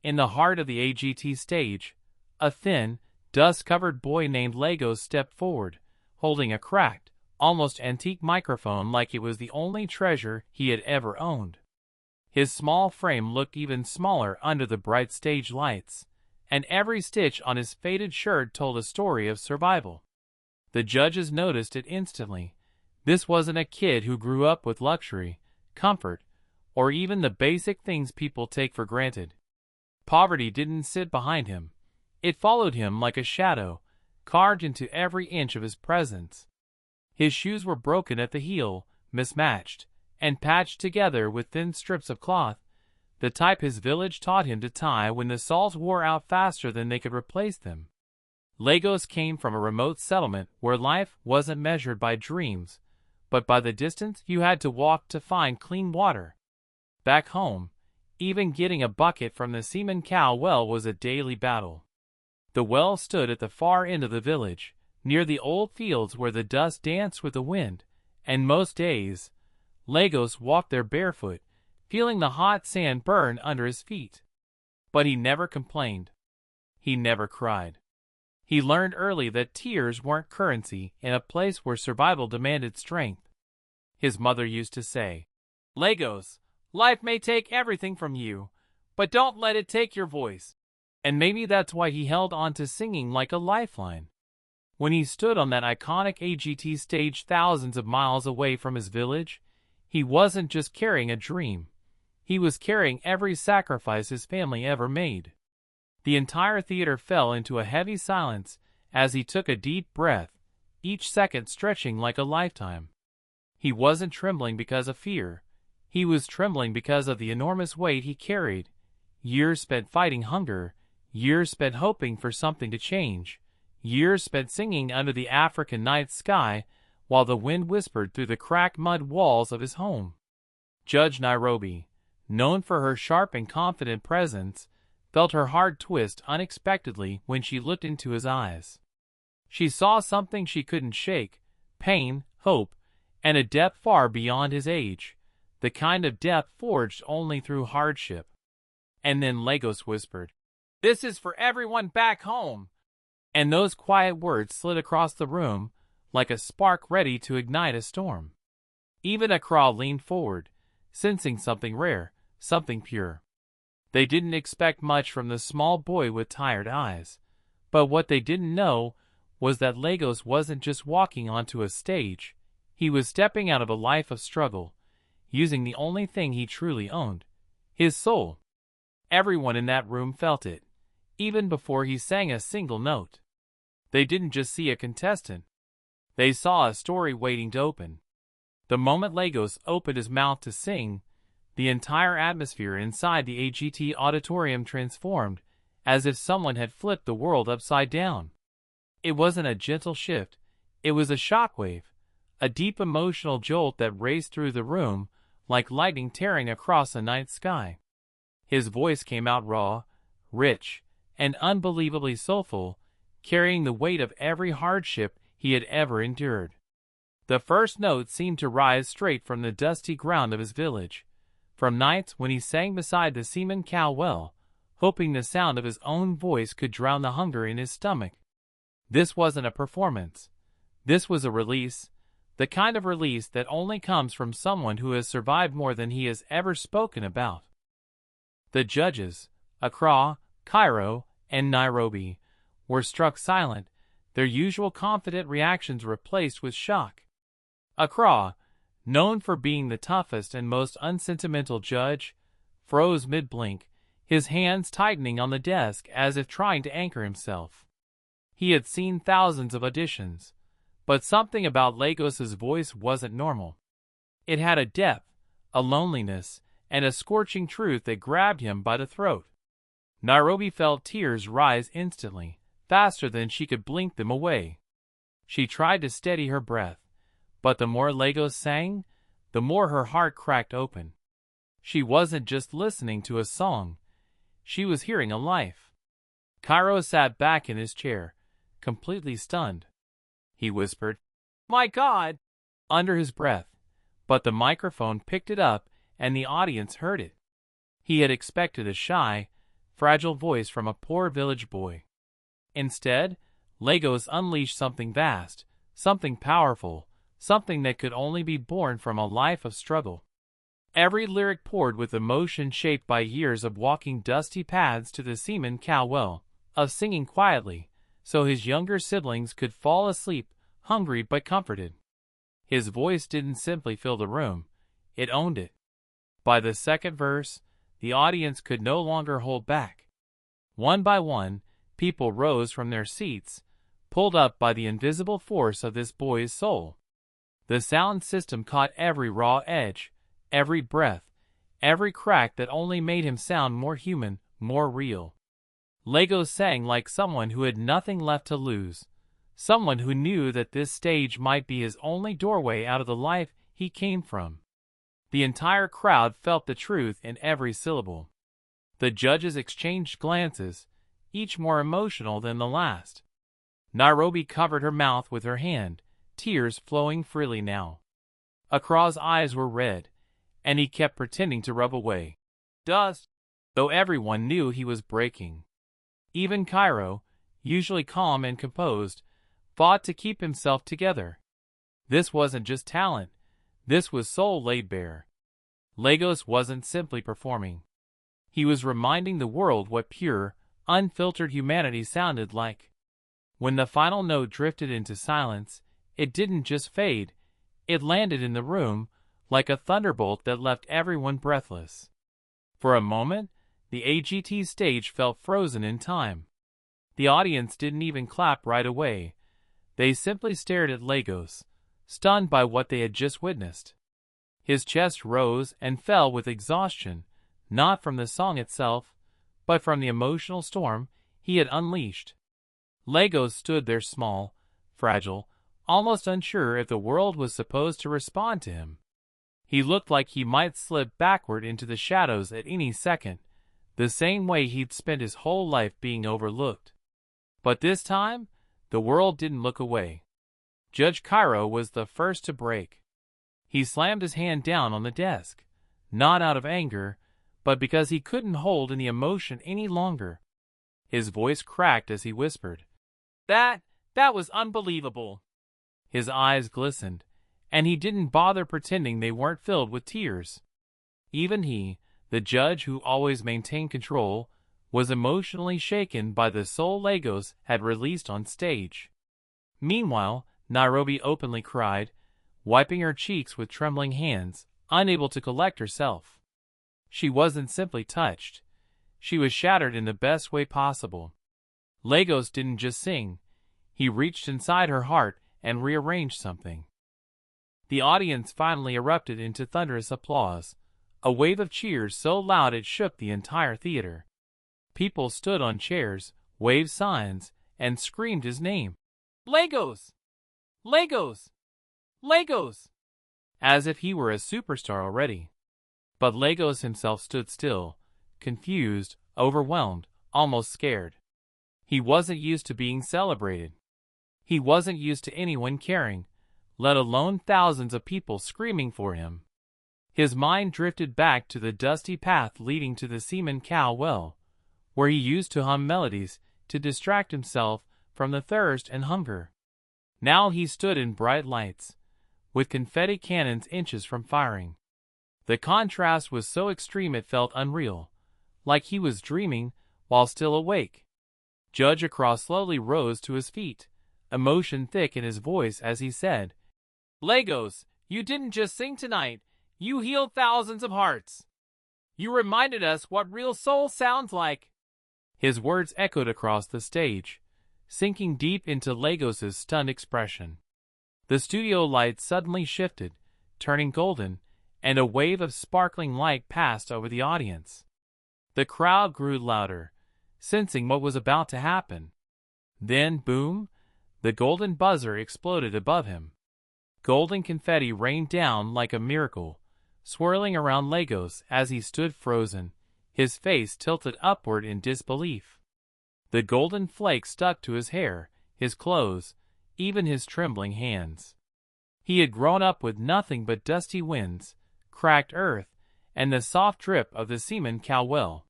In the heart of the AGT stage, a thin, dust-covered boy named Lagos stepped forward, holding a cracked, almost antique microphone like it was the only treasure he had ever owned. His small frame looked even smaller under the bright stage lights, and every stitch on his faded shirt told a story of survival. The judges noticed it instantly. This wasn't a kid who grew up with luxury, comfort, or even the basic things people take for granted. Poverty didn't sit behind him. It followed him like a shadow, carved into every inch of his presence. His shoes were broken at the heel, mismatched, and patched together with thin strips of cloth, the type his village taught him to tie when the soles wore out faster than they could replace them. Lagos came from a remote settlement where life wasn't measured by dreams, but by the distance you had to walk to find clean water. Back home, even getting a bucket from the cemon cow well was a daily battle. The well stood at the far end of the village, near the old fields where the dust danced with the wind, and most days, Lagos walked there barefoot, feeling the hot sand burn under his feet. But he never complained. He never cried. He learned early that tears weren't currency in a place where survival demanded strength. His mother used to say, "Lagos, life may take everything from you, but don't let it take your voice." And maybe that's why he held on to singing like a lifeline. When he stood on that iconic AGT stage thousands of miles away from his village, he wasn't just carrying a dream. He was carrying every sacrifice his family ever made. The entire theater fell into a heavy silence as he took a deep breath, each second stretching like a lifetime. He wasn't trembling because of fear. He was trembling because of the enormous weight he carried. Years spent fighting hunger, years spent hoping for something to change, years spent singing under the African night sky while the wind whispered through the cracked mud walls of his home. Judge Nairobi, known for her sharp and confident presence, felt her heart twist unexpectedly when she looked into his eyes. She saw something she couldn't shake: pain, hope, and a depth far beyond his age, the kind of depth forged only through hardship. And then Lagos whispered, "This is for everyone back home." And those quiet words slid across the room like a spark ready to ignite a storm. Even Accra leaned forward, sensing something rare, something pure. They didn't expect much from the small boy with tired eyes, but what they didn't know was that Lagos wasn't just walking onto a stage. He was stepping out of a life of struggle, using the only thing he truly owned: his soul. Everyone in that room felt it, even before he sang a single note. They didn't just see a contestant. They saw a story waiting to open. The moment Lagos opened his mouth to sing, the entire atmosphere inside the AGT auditorium transformed, as if someone had flipped the world upside down. It wasn't a gentle shift, it was a shockwave, a deep emotional jolt that raced through the room like lightning tearing across a night sky. His voice came out raw, rich, and unbelievably soulful, carrying the weight of every hardship he had ever endured. The first note seemed to rise straight from the dusty ground of his village, from nights when he sang beside the cemon cow well, hoping the sound of his own voice could drown the hunger in his stomach. This wasn't a performance. This was a release, the kind of release that only comes from someone who has survived more than he has ever spoken about. The judges, Accra, Cairo, and Nairobi, were struck silent, their usual confident reactions replaced with shock. Accra, known for being the toughest and most unsentimental judge, froze mid-blink, his hands tightening on the desk as if trying to anchor himself. He had seen thousands of auditions, but something about Lagos's voice wasn't normal. It had a depth, a loneliness, and a scorching truth that grabbed him by the throat. Nairobi felt tears rise instantly, faster than she could blink them away. She tried to steady her breath, but the more Lagos sang, the more her heart cracked open. She wasn't just listening to a song, she was hearing a life. Cairo sat back in his chair, completely stunned. He whispered, "My God!" under his breath, but the microphone picked it up and the audience heard it. He had expected a shy, fragile voice from a poor village boy. Instead, Lagos unleashed something vast, something powerful, something that could only be born from a life of struggle. Every lyric poured with emotion shaped by years of walking dusty paths to the cemon cow well, of singing quietly, so his younger siblings could fall asleep, hungry but comforted. His voice didn't simply fill the room, it owned it. By the second verse, the audience could no longer hold back. One by one, people rose from their seats, pulled up by the invisible force of this boy's soul. The sound system caught every raw edge, every breath, every crack that only made him sound more human, more real. Lagos sang like someone who had nothing left to lose, someone who knew that this stage might be his only doorway out of the life he came from. The entire crowd felt the truth in every syllable. The judges exchanged glances, each more emotional than the last. Nairobi covered her mouth with her hand, tears flowing freely now. Accra's eyes were red, and he kept pretending to rub away dust, though everyone knew he was breaking. Even Cairo, usually calm and composed, fought to keep himself together. This wasn't just talent, this was soul laid bare. Lagos wasn't simply performing. He was reminding the world what pure, unfiltered humanity sounded like. When the final note drifted into silence, it didn't just fade, it landed in the room like a thunderbolt that left everyone breathless. For a moment, the AGT stage felt frozen in time. The audience didn't even clap right away. They simply stared at Lagos, stunned by what they had just witnessed. His chest rose and fell with exhaustion, not from the song itself, but from the emotional storm he had unleashed. Lagos stood there small, fragile, almost unsure if the world was supposed to respond to him. He looked like he might slip backward into the shadows at any second, the same way he'd spent his whole life being overlooked. But this time, the world didn't look away. Judge Cairo was the first to break. He slammed his hand down on the desk, not out of anger, but because he couldn't hold in the emotion any longer. His voice cracked as he whispered, That was unbelievable." His eyes glistened, and he didn't bother pretending they weren't filled with tears. Even he, the judge who always maintained control, was emotionally shaken by the soul Lagos had released on stage. Meanwhile, Nairobi openly cried, wiping her cheeks with trembling hands, unable to collect herself. She wasn't simply touched. She was shattered in the best way possible. Lagos didn't just sing. He reached inside her heart and rearranged something. The audience finally erupted into thunderous applause, a wave of cheers so loud it shook the entire theater. People stood on chairs, waved signs, and screamed his name. Lagos! Lagos! Lagos! As if he were a superstar already. But Lagos himself stood still, confused, overwhelmed, almost scared. He wasn't used to being celebrated. He wasn't used to anyone caring, let alone thousands of people screaming for him. His mind drifted back to the dusty path leading to the cemon cow well, where he used to hum melodies to distract himself from the thirst and hunger. Now he stood in bright lights, with confetti cannons inches from firing. The contrast was so extreme it felt unreal, like he was dreaming while still awake. Judge Accra slowly rose to his feet, emotion thick in his voice as he said, Lagos, you didn't just sing tonight, you healed thousands of hearts. You reminded us what real soul sounds like. His words echoed across the stage, sinking deep into Lagos's stunned expression. The studio lights suddenly shifted, turning golden, and a wave of sparkling light passed over the audience. The crowd grew louder, sensing what was about to happen. Then, boom, the golden buzzer exploded above him. Golden confetti rained down like a miracle, swirling around Lagos as he stood frozen, his face tilted upward in disbelief. The golden flakes stuck to his hair, his clothes, even his trembling hands. He had grown up with nothing but dusty winds, cracked earth, and the soft drip of the cemon cow well.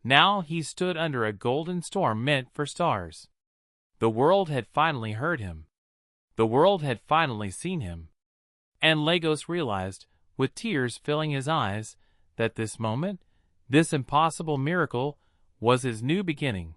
Now he stood under a golden storm meant for stars. The world had finally heard him. The world had finally seen him. And Lagos realized, with tears filling his eyes, that this moment, this impossible miracle, was his new beginning.